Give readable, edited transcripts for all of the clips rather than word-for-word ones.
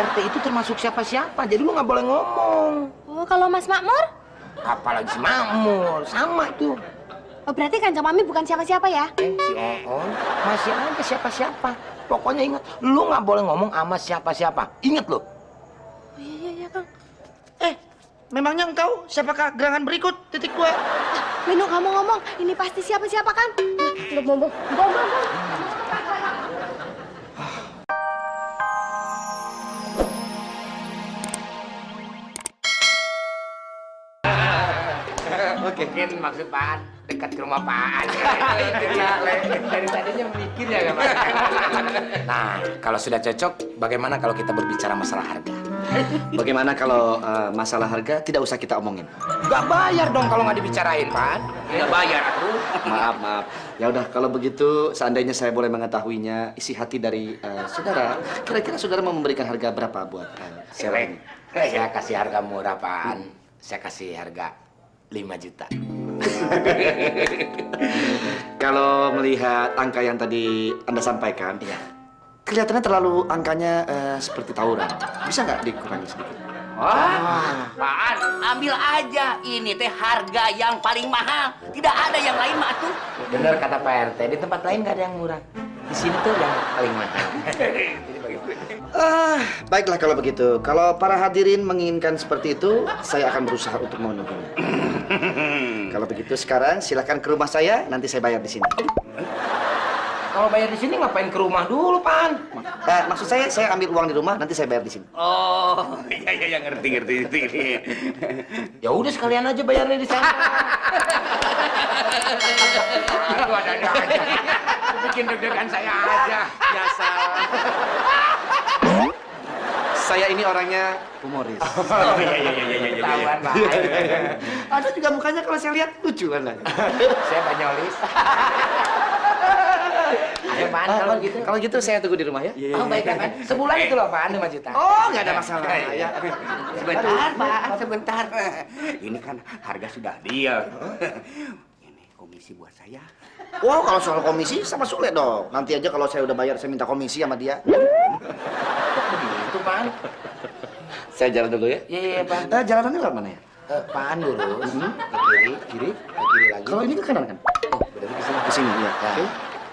RT itu termasuk siapa-siapa, jadi lu nggak boleh ngomong. Oh, kalau Mas Makmur? Apalagi si Makmur, sama itu. Oh, berarti Kanjeng Mami bukan siapa-siapa ya? Si Oon masih aja siapa-siapa. Pokoknya ingat, lu nggak boleh ngomong sama siapa-siapa. Ingat lo. Oh, iya, Kang. Memangnya engkau siapakah gerangan berikut? Titik 2. Lino, kamu ngomong, ini pasti siapa-siapa kan? Bom. Oke. Mungkin maksud Pak dekat ke rumah Pak. Dari tadinya mikir ya, Pak. Nah, kalau sudah cocok, bagaimana kalau kita berbicara masalah harga? Bagaimana kalau masalah harga tidak usah kita omongin? Gak bayar dong kalau nggak dibicarain, Pak. Nggak bayar, aku. Maaf. Ya udah, kalau begitu seandainya saya boleh mengetahuinya isi hati dari saudara, kira-kira saudara mau memberikan harga berapa buat sewa ini? Saya kasih harga murah, Pak. Saya kasih harga 5 juta. Kalau melihat angka yang tadi Anda sampaikan, Iya. kelihatannya terlalu angkanya seperti tawuran. Bisa nggak dikurangi sedikit? Wah, Pak, ambil aja. Ini teh harga yang paling mahal. Tidak ada yang lain mah tuh. Bener kata Pak RT, di tempat lain nggak ada yang murah. Di sini tuh yang paling mahal. Jadi bagaimana? Baiklah kalau begitu. Kalau para hadirin menginginkan seperti itu, saya akan berusaha untuk memenuhinya. Kalau begitu sekarang silakan ke rumah saya, nanti saya bayar di sini. Kalau bayar di sini ngapain ke rumah dulu, Pan? Maksud saya ambil uang di rumah, nanti saya bayar di sini. Oh, iya, ngerti. Ya udah sekalian aja bayarnya di sana. Aduh, ada aja. Bikin deg-degan saya aja. Biasa. Saya ini orangnya humoris. Oh, iya. Ketahuan, Pak. Ada juga mukanya kalau saya lihat lucu kan. Saya banyolis. Ayo, Pan, kalau gitu saya tunggu di rumah ya. Oh, baik, Pan. Sebulan itu loh, Pan, 5 juta. Oh, nggak ada masalah. Ya. Sebentar, Pak, sebentar. Ini kan harga sudah deal. Ini komisi buat saya. Wow, kalau soal komisi sama Sule dong. Nanti aja kalau saya udah bayar, saya minta komisi sama dia. Itu, Pan. Saya jalan dulu ya. Iya, Pan. Jalanannya lewat mana ya? Pan lurus, ke kiri lagi. Kalau ini ke kanan kan? Oh, berarti ke sini. Ke sini, ya. Nah, Oke.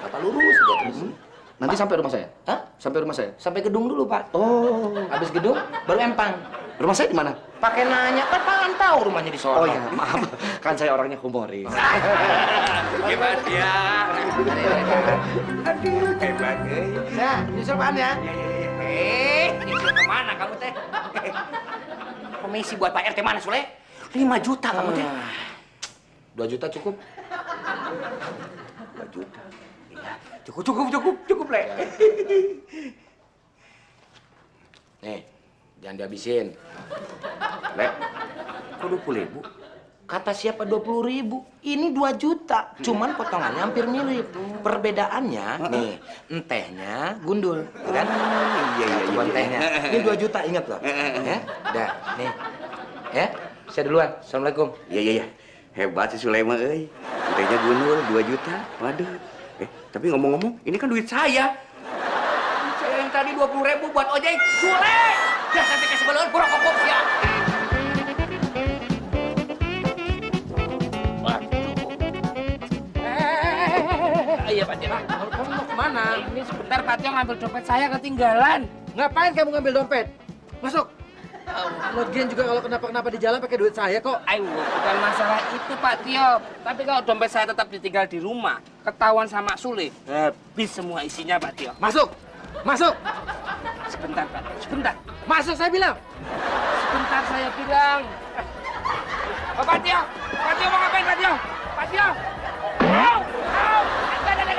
Bapak lurus aja terus. Nanti sampai rumah saya. Hah? Sampai rumah saya. Sampai gedung dulu, Pak. Oh. Habis gedung, baru empang. Rumah saya di mana? Pakai nanya, kan Pan tahu rumahnya di sono. Oh ya, maaf. Kan saya orangnya humoris. Hebat ya. Aduh, hebat. Ya, nyusul Pan ya. Nyusul kemana kamu teh? Komisi buat Pak RT mana, Sule? 5 juta kamu teh. 2 juta cukup? 2 juta. Iya, cukup, Le. Nih, jangan dihabisin. Le, kok 20.000? Kata siapa 20.000? Ini 2 juta. Cuman potongannya hampir mirip. Perbedaannya, nih, entehnya gundul, kan? Iya. Coba entehnya. Ini 2 juta, ingat loh. Ya, dah, nih. Ya, saya duluan. Assalamualaikum. Iya. Hebat si Sulaiman, euy. Entenya gundul 2 juta. Waduh. Tapi ngomong-ngomong, ini kan duit saya. Saya yang tadi 20.000 buat ojek. Sule! Dah sampai ke sebelum borokok ya. Iya, Pak Tio. Kamu mau kemana? Ini sebentar Pak Tio ngambil dompet saya ketinggalan. Ngapain kamu ngambil dompet? Masuk. Lagian juga kalau kenapa-kenapa di jalan pakai duit saya kok. Ayo, bukan masalah itu Pak Tio. Tapi kalau dompet saya tetap ditinggal di rumah, ketahuan sama Sule, habis semua isinya Pak Tio. Masuk. Masuk. Sebentar Pak Tio, sebentar. Masuk saya bilang. Sebentar saya bilang. Oh, Pak Tio mau ngapain Pak Tio? Pak Tio! Au! Au! Dadanya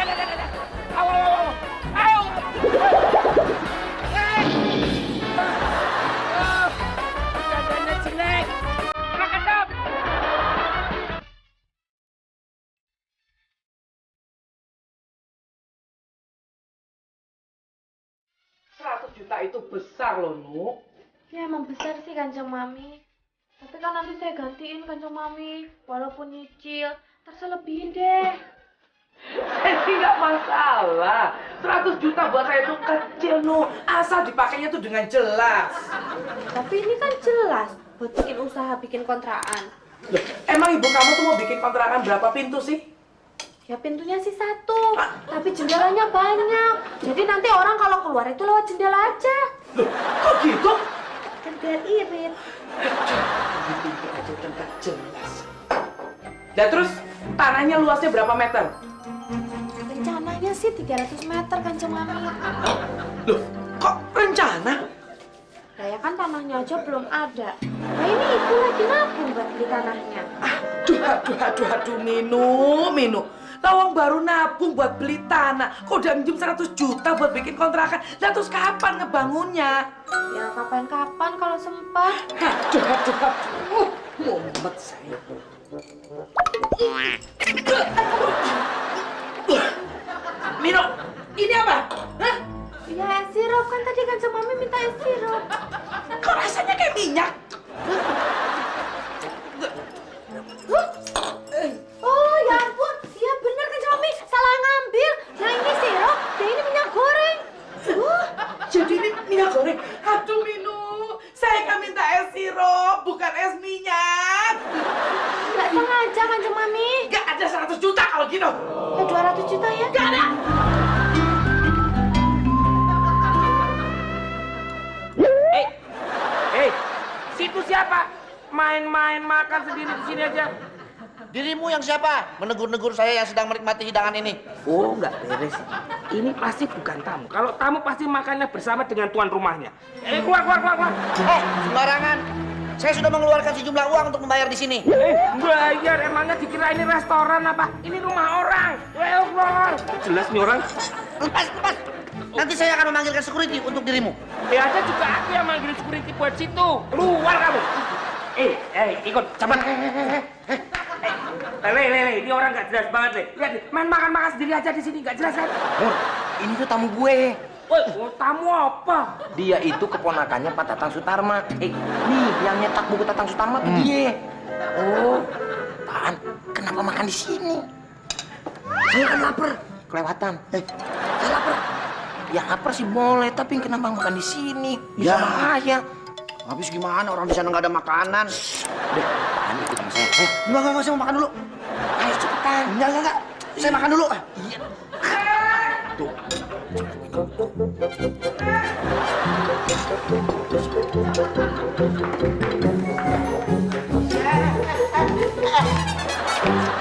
jelek. Ketep. 100 juta itu besar loh, Nu. Ya emang besar sih Kanjeng Mami. Tapi kan nanti saya gantiin Kanjeng Mami. Walaupun nyicil, ntar saya lebihin deh. Tidak masalah. 100 juta buat saya itu kecil, Nu. Asal dipakainya tuh dengan jelas. Tapi ini kan jelas buat bikin usaha, bikin kontrakan. Loh, emang ibu kamu tuh mau bikin kontrakan berapa pintu sih? Ya pintunya sih satu, tapi jendelanya banyak. Jadi nanti orang kalau keluar itu lewat jendela aja. Loh, kok gitu? Kan biar irit. Pintu aja udah nggak jelas. Dan terus tanahnya luasnya berapa meter? Rencananya sih 300 meter kan Mami. Loh, kok rencana? Nah ya kan tanahnya aja belum ada. Nah ini ibu lagi nabung buat beli tanahnya. Aduh, Minu. Lawang baru nabung buat beli tanah. Kok udah minjem 100 juta buat bikin kontrakan? Lah terus kapan ngebangunnya? Ya kapan-kapan kalau sempat. Aduh. Mumet saya. Mino, ini apa? Hah? Ya es sirup kan tadi kan Mami minta es sirup. Kok rasanya kayak minyak? Oh ya ampun, iya bener kan Mami, salah ngambil. Yang ini sirup, yang ini minyak goreng. Jadi ini minyak goreng. Aduh Minu, saya kan minta es sirup, bukan es minyak. Nggak sengaja kan Mami. Gak ada 100 juta kalau gitu. Ya 200 juta ya? Gak ada. Hei, situ siapa? Main-main makan sendiri di sini aja. Dirimu yang siapa? Menegur-negur saya yang sedang menikmati hidangan ini. Oh, nggak beres. Ini pasti bukan tamu. Kalau tamu pasti makannya bersama dengan tuan rumahnya. Keluar. Sembarangan. Saya sudah mengeluarkan sejumlah uang untuk membayar di sini. Bayar, emangnya dikira ini restoran apa? Ini rumah orang. Keluar. Jelas nih orang. Lepas. Nanti saya akan memanggilkan security untuk dirimu. Ya ada juga aku yang manggil security buat situ. Keluar kamu. Ikut, cepat. Ini orang nggak jelas banget, Le. Lihat, main makan sendiri aja di sini, nggak jelas kan? Mur, ini tuh tamu gue. Woi, tamu apa? Dia itu keponakannya Pak Tatang Sutarma. Nih yang nyetak buku Tatang Sutarma tuh dia. Oh, Pan, kenapa makan di sini? Saya kan lapar. Kelewatan. Saya lapar. Ya lapar sih boleh, tapi kenapa makan di sini? Bisa bahaya. Habis gimana orang di sana nggak ada makanan? Deh, Pan ikut sama saya. Enggak, saya mau makan dulu. Ayo cepetan. Enggak. Saya makan dulu. Iya. Tuh.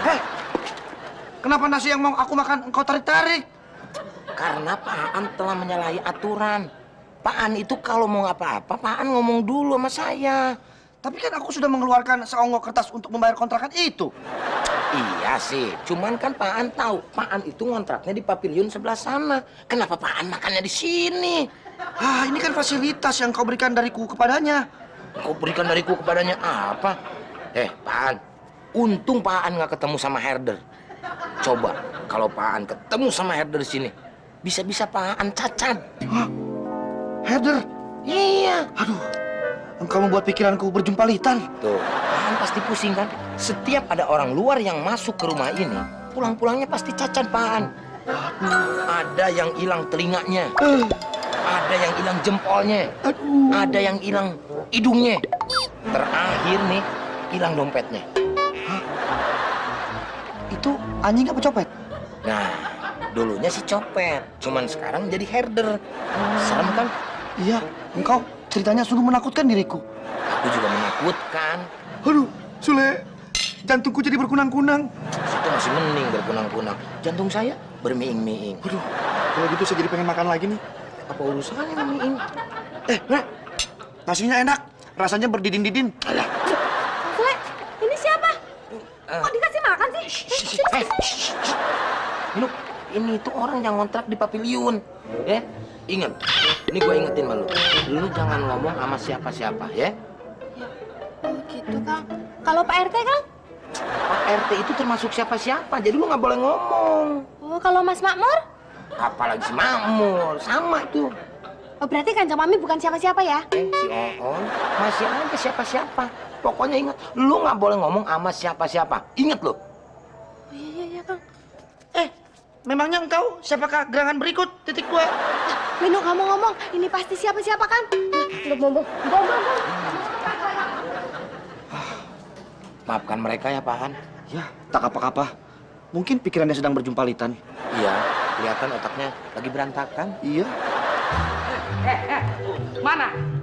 Hei, kenapa nasi yang mau aku makan engkau tarik-tarik? Karena Pak An telah menyalahi aturan. Pak An itu kalau mau apa-apa, Pak An ngomong dulu sama saya. Tapi kan aku sudah mengeluarkan seonggok kertas untuk membayar kontrakan itu. Iya sih, cuman kan Pak An tahu, Pak An itu ngontraknya di pavilion sebelah sana. Kenapa Pak An makannya di sini? Ah, ini kan fasilitas yang kau berikan dariku kepadanya. Kau berikan dariku kepadanya apa? Pak An, untung Pak An nggak ketemu sama herder. Coba, kalau Pak An ketemu sama herder di sini, bisa-bisa Pak An cacat. Hah? Herder? Iya. Aduh, engkau membuat pikiranku berjumpalitan. Tuh, Pak An pasti pusing kan? Setiap ada orang luar yang masuk ke rumah ini, pulang-pulangnya pasti cacat Pak An. Ada yang hilang telinganya, ada yang hilang jempolnya, ada yang hilang hidungnya. Terakhir nih, hilang dompetnya. Itu anjing apa copet? Nah, dulunya si copet, cuman sekarang jadi herder. Serem kan? Iya, engkau ceritanya sungguh menakutkan diriku. Aku juga menakutkan. Aduh, Sule, jantungku jadi berkunang-kunang. Situ masih mending berkunang-kunang. Jantung saya bermiing-miing. Aduh, kalau gitu saya jadi pengen makan lagi nih. Apa urusannya sama miing? Nek, nasinya enak, rasanya berdidin-didin. Alah. Sule, ini siapa? Kok dikasih makan sih? Minu, ini tuh orang yang ngontrak di pavilion. Ya, ingat. Ini gue ingetin sama lu. Lu jangan ngomong sama siapa-siapa, ya. Oh gitu Kang. Kalau Pak RT Kang? Pak RT itu termasuk siapa-siapa, jadi lu nggak boleh ngomong. Oh kalau Mas Makmur? Apalagi si Makmur, sama itu. Oh berarti Kanjeng Mami bukan siapa-siapa ya? Si Oon masih aja siapa-siapa. Pokoknya ingat, lu nggak boleh ngomong sama siapa-siapa. Ingat lu. Oh iya Kang. Memangnya engkau siapakah gerangan berikut? Titik 2. Minu, kamu ngomong, ini pasti siapa-siapa kan? Bom. Maafkan mereka ya, Pak Han. Ya, tak apa-apa. Mungkin pikirannya sedang berjumpalitan. Iya, kelihatan otaknya lagi berantakan. Iya. Mana?